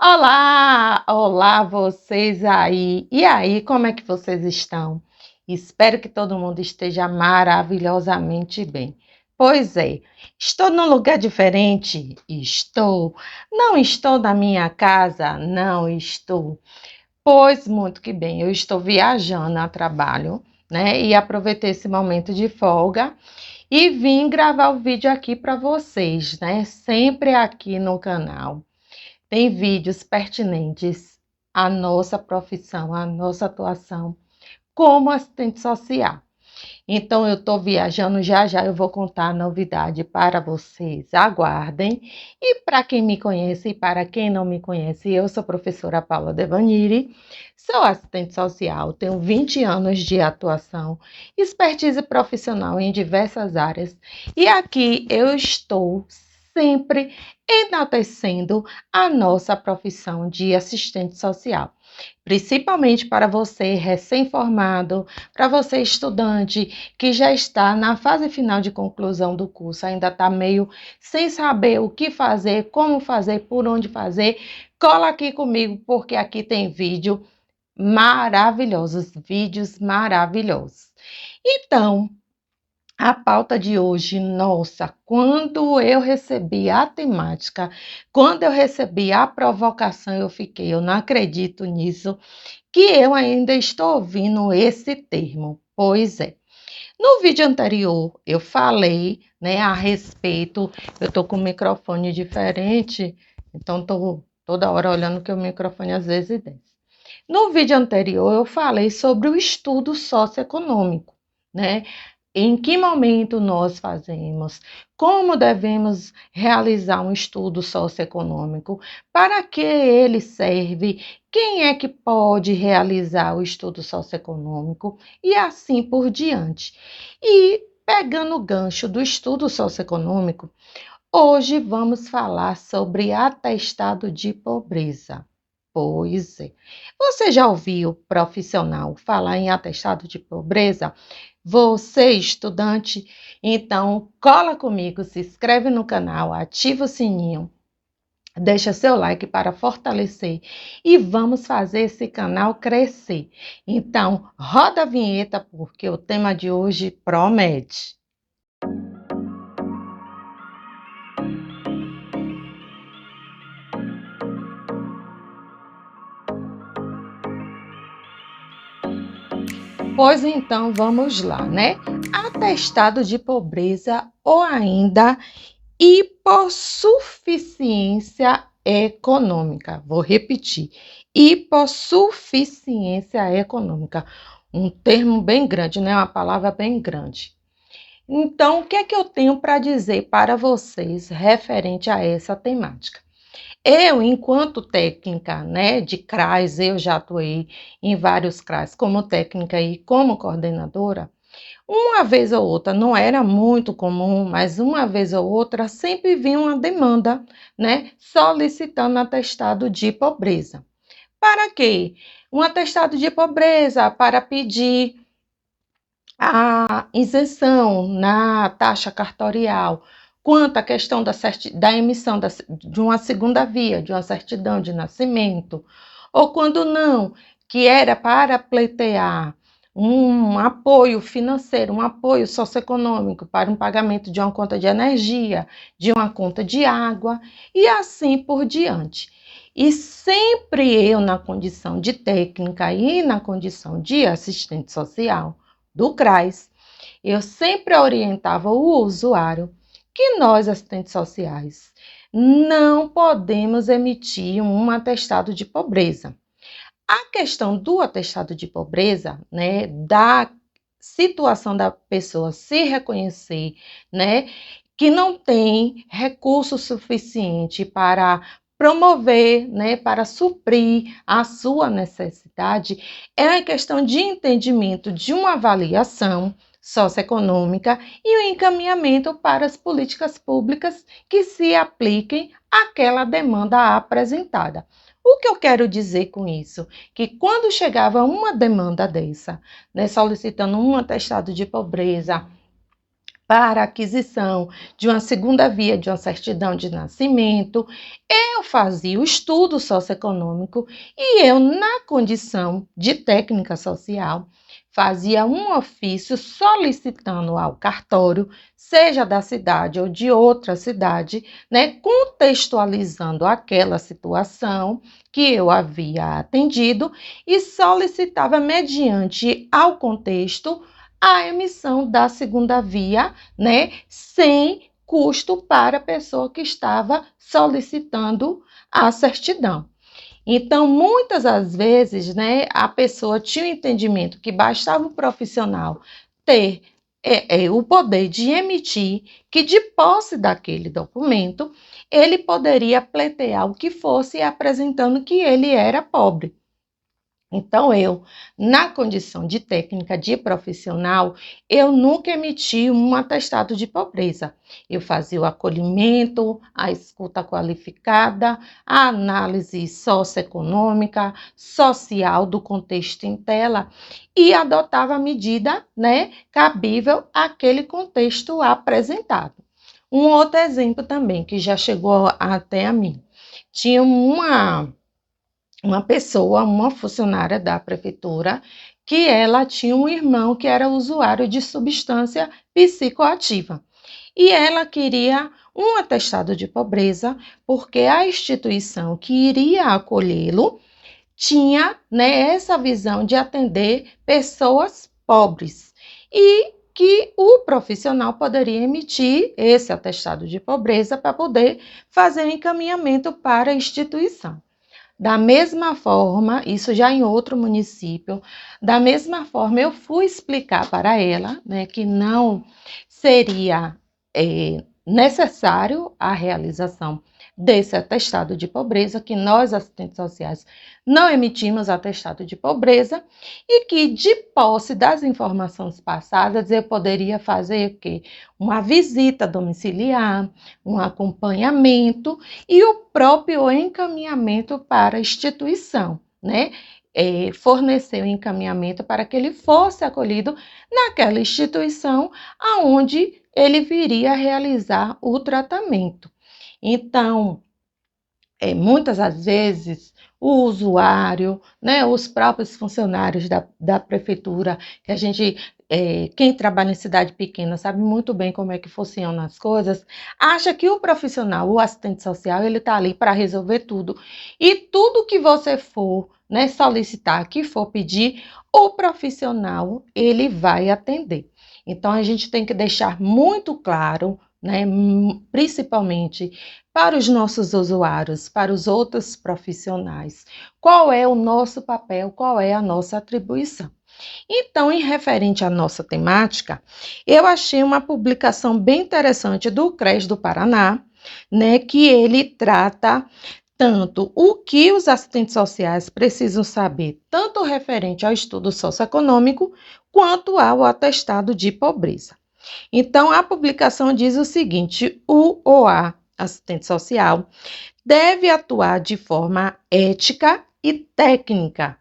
Olá, olá vocês aí. E aí, como é que vocês estão? Espero que todo mundo esteja maravilhosamente bem. Pois é, estou num lugar diferente? Estou. Não estou na minha casa? Não estou. Pois muito que bem, eu estou viajando a trabalho, né? E aproveitei esse momento de folga e vim gravar o vídeo aqui para vocês, né? Sempre aqui no canal. Tem vídeos pertinentes à nossa profissão, à nossa atuação como assistente social. Então, eu estou viajando, já já eu vou contar a novidade para vocês. Aguardem. E para quem me conhece e para quem não me conhece, eu sou a professora Paula Devaniri, sou assistente social, tenho 20 anos de atuação, expertise profissional em diversas áreas e aqui eu estou sempre enaltecendo a nossa profissão de assistente social. Principalmente para você recém-formado, para você estudante que já está na fase final de conclusão do curso, ainda está meio sem saber o que fazer, como fazer, por onde fazer, cola aqui comigo porque aqui tem vídeos maravilhosos. Então, a pauta de hoje, nossa, quando eu recebi a temática, quando eu recebi a provocação, eu não acredito nisso, que eu ainda estou ouvindo esse termo. Pois é. No vídeo anterior, eu falei, né, a respeito, eu estou com um microfone diferente, então estou toda hora olhando que o microfone às vezes desce. No vídeo anterior, eu falei sobre o estudo socioeconômico, né? Em que momento nós fazemos? Como devemos realizar um estudo socioeconômico? Para que ele serve? Quem é que pode realizar o estudo socioeconômico? E assim por diante. E pegando o gancho do estudo socioeconômico, hoje vamos falar sobre atestado de pobreza. Pois é. Você já ouviu profissional falar em atestado de pobreza? Você, estudante, então cola comigo, se inscreve no canal, ativa o sininho, deixa seu like para fortalecer e vamos fazer esse canal crescer. Então, roda a vinheta porque o tema de hoje promete. Pois então, vamos lá, né? Atestado de pobreza ou ainda hipossuficiência econômica. Vou repetir: hipossuficiência econômica. Um termo bem grande, né? Uma palavra bem grande. Então, o que é que eu tenho para dizer para vocês referente a essa temática? Eu, enquanto técnica, né, de CRAS, eu já atuei em vários CRAS como técnica e como coordenadora. Uma vez ou outra, não era muito comum, mas uma vez ou outra sempre vinha uma demanda, né, solicitando atestado de pobreza. Para quê? Um atestado de pobreza para pedir a isenção na taxa cartorial, quanto à questão da emissão de uma segunda via, de uma certidão de nascimento, ou quando não, que era para pleitear um apoio financeiro, um apoio socioeconômico para um pagamento de uma conta de energia, de uma conta de água e assim por diante. E sempre eu, na condição de técnica e na condição de assistente social do CRAS, eu sempre orientava o usuário que nós, assistentes sociais, não podemos emitir um atestado de pobreza. A questão do atestado de pobreza, né, da situação da pessoa se reconhecer, né, que não tem recurso suficiente para promover, né, para suprir a sua necessidade, é a questão de entendimento de uma avaliação socioeconômica e o encaminhamento para as políticas públicas que se apliquem àquela demanda apresentada. O que eu quero dizer com isso? Que quando chegava uma demanda dessa, né, solicitando um atestado de pobreza para aquisição de uma segunda via de uma certidão de nascimento, eu fazia o estudo socioeconômico e eu, na condição de técnica social, fazia um ofício solicitando ao cartório, seja da cidade ou de outra cidade, né, contextualizando aquela situação que eu havia atendido e solicitava, mediante ao contexto, a emissão da segunda via, né, sem custo para a pessoa que estava solicitando a certidão. Então, muitas das vezes, né, a pessoa tinha o entendimento que bastava o profissional ter o poder de emitir, que de posse daquele documento, ele poderia pleitear o que fosse, apresentando que ele era pobre. Então, eu, na condição de técnica de profissional, eu nunca emiti um atestado de pobreza. Eu fazia o acolhimento, a escuta qualificada, a análise socioeconômica, social do contexto em tela e adotava a medida, né, cabível àquele contexto apresentado. Um outro exemplo também, que já chegou até a mim. Tinha uma pessoa, uma funcionária da prefeitura, que ela tinha um irmão que era usuário de substância psicoativa. E ela queria um atestado de pobreza, porque a instituição que iria acolhê-lo tinha, né, essa visão de atender pessoas pobres. E que o profissional poderia emitir esse atestado de pobreza para poder fazer o encaminhamento para a instituição. Da mesma forma, isso já em outro município, da mesma forma eu fui explicar para ela, né, que não seria necessário a realização desse atestado de pobreza, que nós, assistentes sociais, não emitimos atestado de pobreza e que, de posse das informações passadas, eu poderia fazer o quê? Uma visita domiciliar, um acompanhamento e o próprio encaminhamento para a instituição, né? Fornecer o encaminhamento para que ele fosse acolhido naquela instituição aonde ele viria a realizar o tratamento. Então, muitas das vezes, o usuário, né, os próprios funcionários da prefeitura, que a gente, quem trabalha em cidade pequena sabe muito bem como é que funcionam as coisas, acha que o profissional, o assistente social, ele está ali para resolver tudo. E tudo que você for, né, solicitar, que for pedir, o profissional, ele vai atender. Então, a gente tem que deixar muito claro, né, principalmente para os nossos usuários, para os outros profissionais, qual é o nosso papel, qual é a nossa atribuição. Então, em referente à nossa temática, eu achei uma publicação bem interessante do CRES do Paraná, né, que ele trata tanto o que os assistentes sociais precisam saber, tanto referente ao estudo socioeconômico, quanto ao atestado de pobreza. Então, a publicação diz o seguinte: o OA, assistente social, deve atuar de forma ética e técnica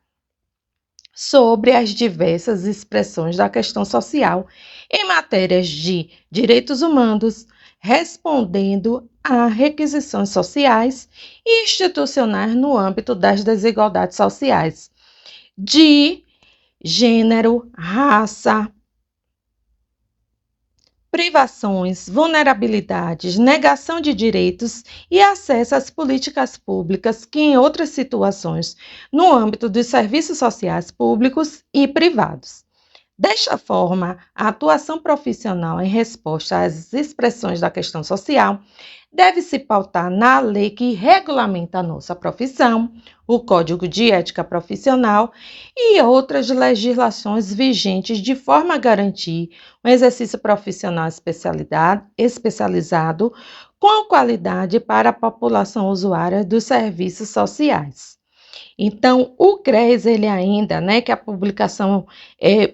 sobre as diversas expressões da questão social em matérias de direitos humanos, respondendo a requisições sociais e institucionais no âmbito das desigualdades sociais de gênero, raça, privações, vulnerabilidades, negação de direitos e acesso às políticas públicas que em outras situações no âmbito dos serviços sociais públicos e privados. Desta forma, a atuação profissional em resposta às expressões da questão social deve se pautar na lei que regulamenta a nossa profissão, o Código de Ética Profissional e outras legislações vigentes de forma a garantir um exercício profissional especializado com qualidade para a população usuária dos serviços sociais. Então, o CRES, ele ainda, né, que a publicação é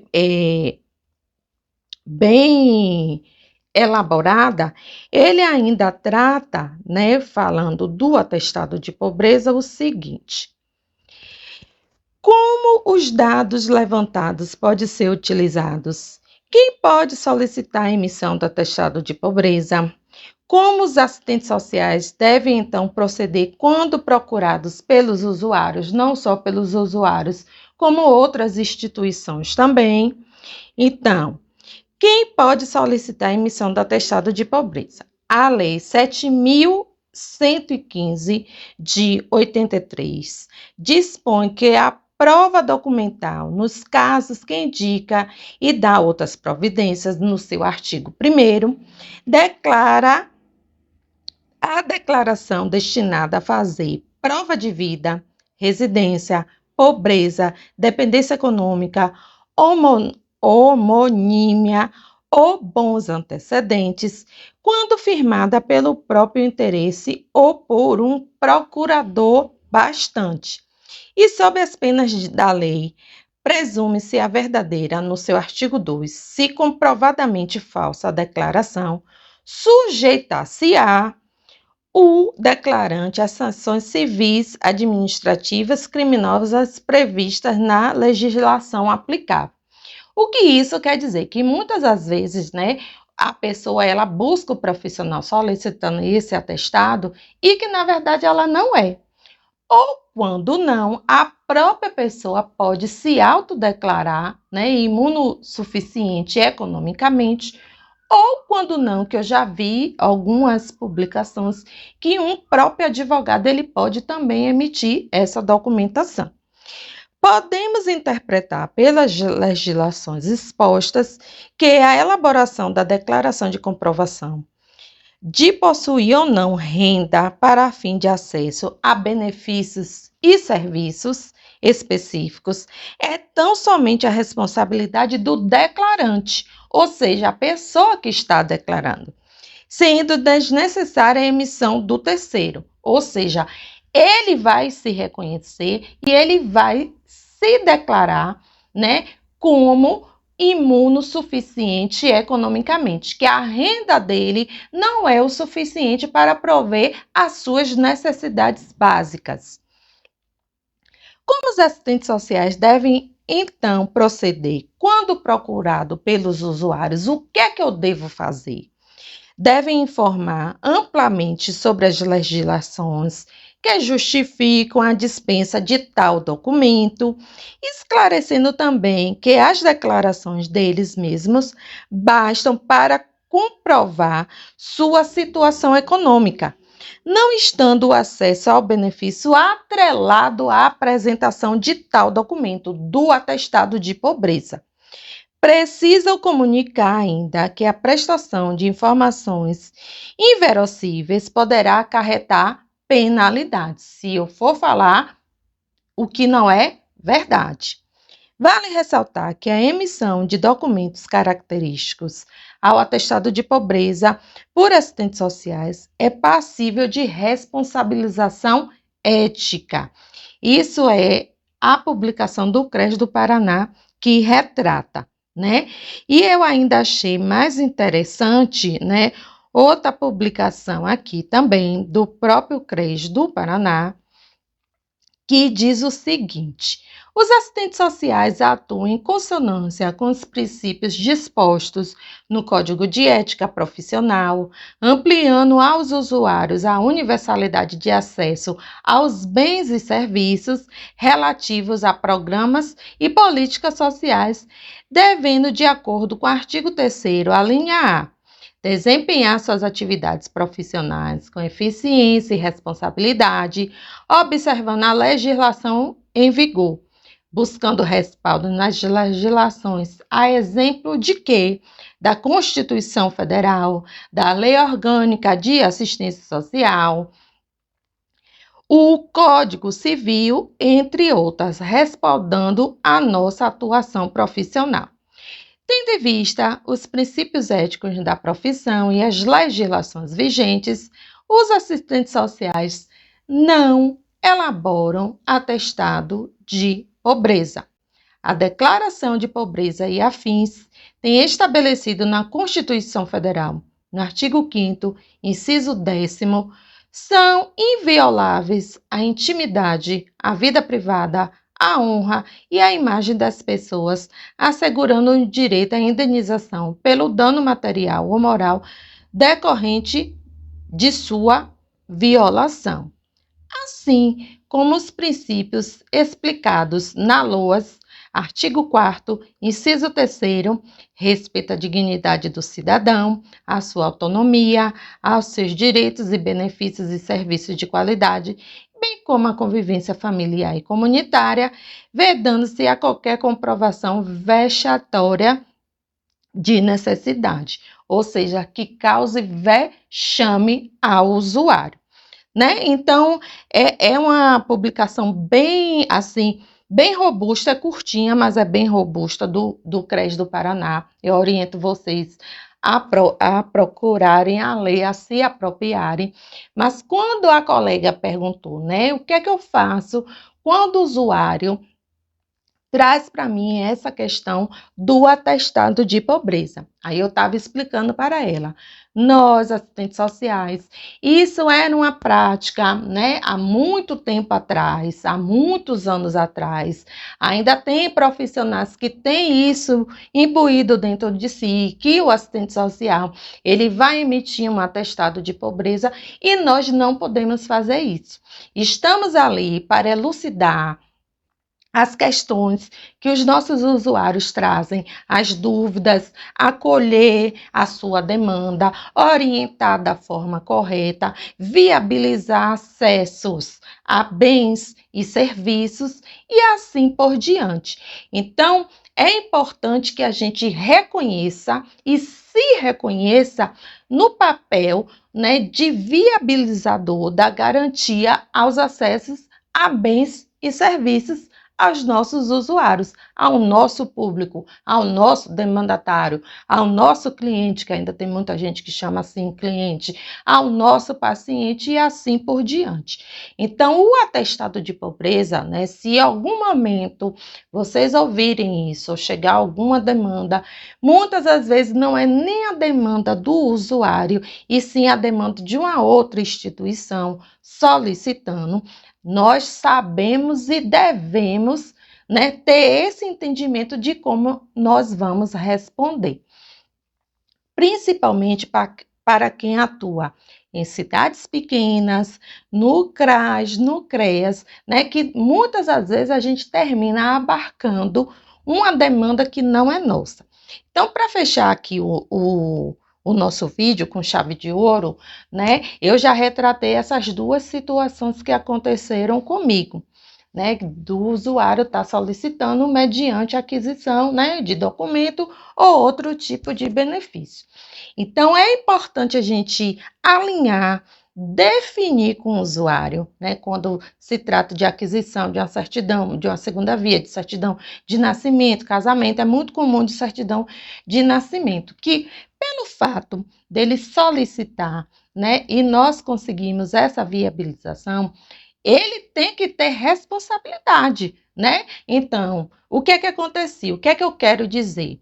bem elaborada, ele ainda trata, né, falando do atestado de pobreza, o seguinte: como os dados levantados podem ser utilizados? Quem pode solicitar a emissão do atestado de pobreza? Como os assistentes sociais devem, então, proceder quando procurados pelos usuários, não só pelos usuários, como outras instituições também? Então, quem pode solicitar a emissão do atestado de pobreza? A Lei 7.115 de 83 dispõe que a prova documental, nos casos que indica e dá outras providências, no seu artigo 1º, declara a declaração destinada a fazer prova de vida, residência, pobreza, dependência econômica, homonímia ou bons antecedentes, quando firmada pelo próprio interesse ou por um procurador bastante. E sob as penas da lei, presume-se a verdadeira no seu artigo 2, se comprovadamente falsa a declaração, sujeitar-se-á o declarante às sanções civis, administrativas, criminosas previstas na legislação aplicável. O que isso quer dizer? Que muitas das vezes, a pessoa ela busca o profissional solicitando esse atestado e que na verdade ela não é. Ou quando não, a própria pessoa pode se autodeclarar, imunossuficiente economicamente, ou quando não, que eu já vi algumas publicações que um próprio advogado ele pode também emitir essa documentação. Podemos interpretar pelas legislações expostas que a elaboração da declaração de comprovação de possuir ou não renda para fim de acesso a benefícios e serviços específicos é tão somente a responsabilidade do declarante, ou seja, a pessoa que está declarando, sendo desnecessária a emissão do terceiro, ou seja, ele vai se reconhecer e ele vai se declarar, como imunossuficiente economicamente, que a renda dele não é o suficiente para prover as suas necessidades básicas. Como os assistentes sociais devem, então, proceder quando procurado pelos usuários? O que é que eu devo fazer? Devem informar amplamente sobre as legislações que justificam a dispensa de tal documento, esclarecendo também que as declarações deles mesmos bastam para comprovar sua situação econômica, não estando o acesso ao benefício atrelado à apresentação de tal documento, do atestado de pobreza. Precisam comunicar ainda que a prestação de informações inverossíveis poderá acarretar penalidades, se eu for falar o que não é verdade. Vale ressaltar que a emissão de documentos característicos ao atestado de pobreza por assistentes sociais é passível de responsabilização ética. Isso é a publicação do CRES do Paraná que retrata, E eu ainda achei mais interessante, outra publicação aqui também do próprio CRES do Paraná, que diz o seguinte: os assistentes sociais atuam em consonância com os princípios dispostos no Código de Ética Profissional, ampliando aos usuários a universalidade de acesso aos bens e serviços relativos a programas e políticas sociais, devendo, de acordo com o artigo 3º, a linha A, desempenhar suas atividades profissionais com eficiência e responsabilidade, observando a legislação em vigor, buscando respaldo nas legislações, a exemplo de que? Da Constituição Federal, da Lei Orgânica de Assistência Social, o Código Civil, entre outras, respaldando a nossa atuação profissional. Tendo em vista os princípios éticos da profissão e as legislações vigentes, os assistentes sociais não elaboram atestado de pobreza. A declaração de pobreza e afins tem estabelecido na Constituição Federal, no artigo 5º, inciso 10º, são invioláveis a intimidade, a vida privada, a honra e a imagem das pessoas, assegurando o direito à indenização pelo dano material ou moral decorrente de sua violação, assim como os princípios explicados na LOAS, artigo 4º, inciso 3º, respeito à dignidade do cidadão, à sua autonomia, aos seus direitos e benefícios e serviços de qualidade, bem como a convivência familiar e comunitária, vedando-se a qualquer comprovação vexatória de necessidade, ou seja, que cause vexame ao usuário, né? Então, é uma publicação bem, assim, bem robusta, é curtinha, mas é bem robusta do CRES do Paraná. Eu oriento vocês a procurarem a ler, a se apropriarem. Mas quando a colega perguntou, né, o que é que eu faço quando o usuário traz para mim essa questão do atestado de pobreza. Aí eu estava explicando para ela, nós, assistentes sociais, isso era uma prática, né, há muito tempo atrás, há muitos anos atrás, ainda tem profissionais que têm isso imbuído dentro de si, que o assistente social, ele vai emitir um atestado de pobreza e nós não podemos fazer isso. Estamos ali para elucidar as questões que os nossos usuários trazem, as dúvidas, acolher a sua demanda, orientar da forma correta, viabilizar acessos a bens e serviços e assim por diante. Então, é importante que a gente reconheça e se reconheça no papel, né, de viabilizador da garantia aos acessos a bens e serviços aos nossos usuários, ao nosso público, ao nosso demandatário, ao nosso cliente, que ainda tem muita gente que chama assim cliente, ao nosso paciente e assim por diante. Então, o atestado de pobreza, né, se em algum momento vocês ouvirem isso ou chegar alguma demanda, muitas das vezes não é nem a demanda do usuário, e sim a demanda de uma outra instituição solicitando. Nós sabemos e devemos, né, ter esse entendimento de como nós vamos responder. Principalmente para quem atua em cidades pequenas, no CRAS, no CREAS, né, que muitas das vezes a gente termina abarcando uma demanda que não é nossa. Então, para fechar aqui o nosso vídeo com chave de ouro, né? Eu já retratei essas duas situações que aconteceram comigo, né? Do usuário estar solicitando mediante aquisição, né, de documento ou outro tipo de benefício. Então, é importante a gente alinhar, definir com o usuário, né, quando se trata de aquisição de uma certidão, de uma segunda via, de certidão de nascimento, casamento, é muito comum de certidão de nascimento, que pelo fato dele solicitar, né, e nós conseguimos essa viabilização, ele tem que ter responsabilidade, né? Então, o que é que acontecia? O que é que eu quero dizer?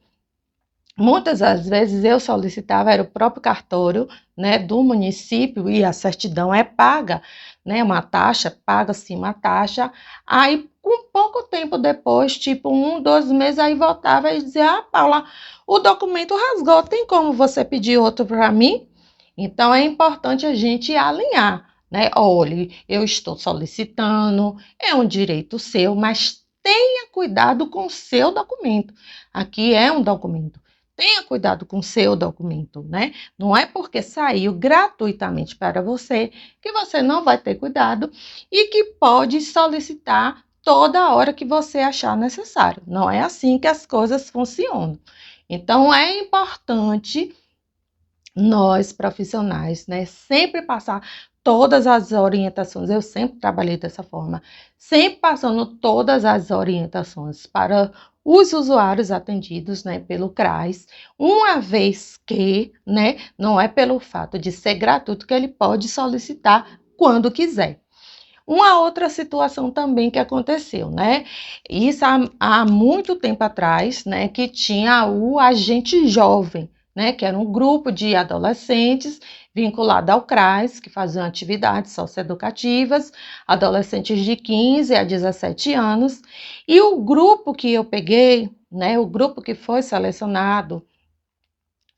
Muitas das vezes eu solicitava, era o próprio cartório, né, do município, e a certidão é paga, né, uma taxa, paga-se uma taxa, aí com pouco tempo depois, tipo 1, 2 meses, aí voltava e dizia, Paula, o documento rasgou, tem como você pedir outro para mim? Então, é importante a gente alinhar, né, olha, eu estou solicitando, é um direito seu, mas tenha cuidado com o seu documento, aqui é um documento. Tenha cuidado com o seu documento, né? Não é porque saiu gratuitamente para você que você não vai ter cuidado e que pode solicitar toda hora que você achar necessário. Não é assim que as coisas funcionam. Então, é importante nós, profissionais, né, sempre passar todas as orientações, eu sempre trabalhei dessa forma, sempre passando todas as orientações para os usuários atendidos, né, pelo CRAS, uma vez que, né, não é pelo fato de ser gratuito que ele pode solicitar quando quiser. Uma outra situação também que aconteceu, né? Isso há muito tempo atrás, né? Que tinha o agente jovem, né? Que era um grupo de adolescentes vinculada ao CRAS, que faziam atividades socioeducativas, adolescentes de 15 a 17 anos, e o grupo que eu peguei, né, o grupo que foi selecionado,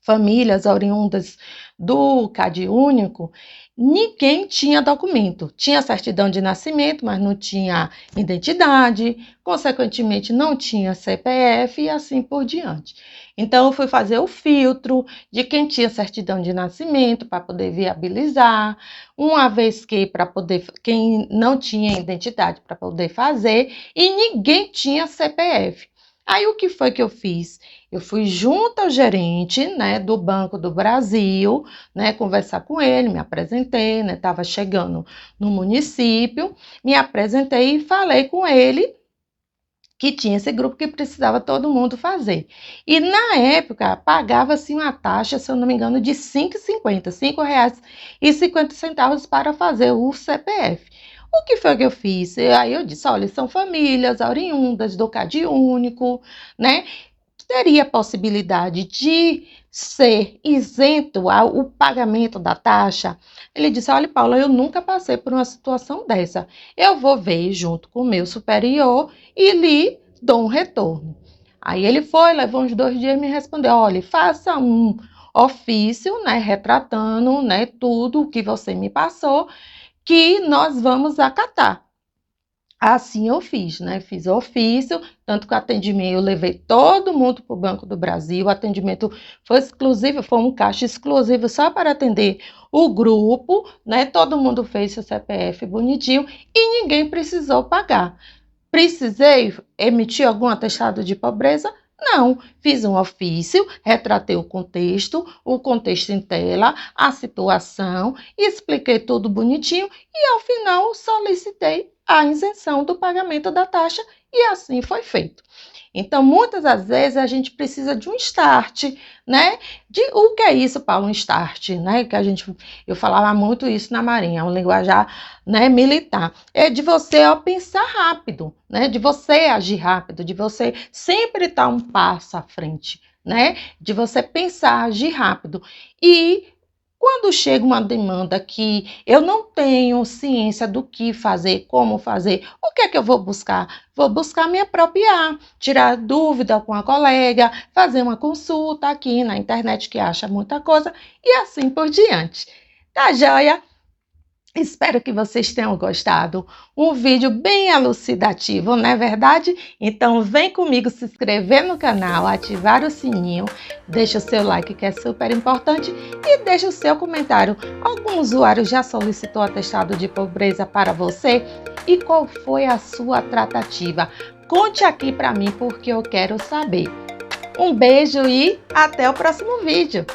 famílias oriundas do CadÚnico, ninguém tinha documento. Tinha certidão de nascimento, mas não tinha identidade, consequentemente não tinha CPF e assim por diante. Então, eu fui fazer o filtro de quem tinha certidão de nascimento para poder viabilizar, uma vez que para poder quem não tinha identidade para poder fazer, e ninguém tinha CPF. Aí, o que foi que eu fiz? Eu fui junto ao gerente, né, do Banco do Brasil, né, conversar com ele, me apresentei, né, estava chegando no município, me apresentei e falei com ele que tinha esse grupo que precisava todo mundo fazer. E na época, pagava-se uma taxa, se eu não me engano, de R$ 5,50, R$ 5,50 para fazer o CPF. O que foi que eu fiz? Aí eu disse, olha, são famílias oriundas do CadÚnico, né? Teria a possibilidade de ser isento ao pagamento da taxa? Ele disse, olha, Paula, eu nunca passei por uma situação dessa. Eu vou ver junto com o meu superior e lhe dou um retorno. Aí ele foi, levou uns 2 dias e me respondeu, olha, faça um ofício, né, retratando, né, tudo o que você me passou, que nós vamos acatar. Assim eu fiz, né? Fiz o ofício, tanto que o atendimento, eu levei todo mundo para o Banco do Brasil, o atendimento foi exclusivo, foi um caixa exclusivo só para atender o grupo, né? Todo mundo fez seu CPF bonitinho e ninguém precisou pagar. Precisei emitir algum atestado de pobreza? Não, fiz um ofício, retratei o contexto em tela, a situação, expliquei tudo bonitinho e ao final solicitei a isenção do pagamento da taxa e assim foi feito. Então, muitas das vezes a gente precisa de um start, né? O que é isso, Paulo? Um start, né? Eu falava muito isso na Marinha, um linguajar, né, militar. É de você pensar rápido, né? De você agir rápido, de você sempre estar um passo à frente, né? De você pensar, agir rápido. E quando chega uma demanda que eu não tenho ciência do que fazer, como fazer, o que é que eu vou buscar? Vou buscar me apropriar, tirar dúvida com a colega, fazer uma consulta aqui na internet que acha muita coisa e assim por diante. Tá joia? Espero que vocês tenham gostado. Um vídeo bem elucidativo, não é verdade? Então vem comigo se inscrever no canal, ativar o sininho, deixa o seu like que é super importante e deixa o seu comentário. Algum usuário já solicitou atestado de pobreza para você? E qual foi a sua tratativa? Conte aqui para mim porque eu quero saber. Um beijo e até o próximo vídeo.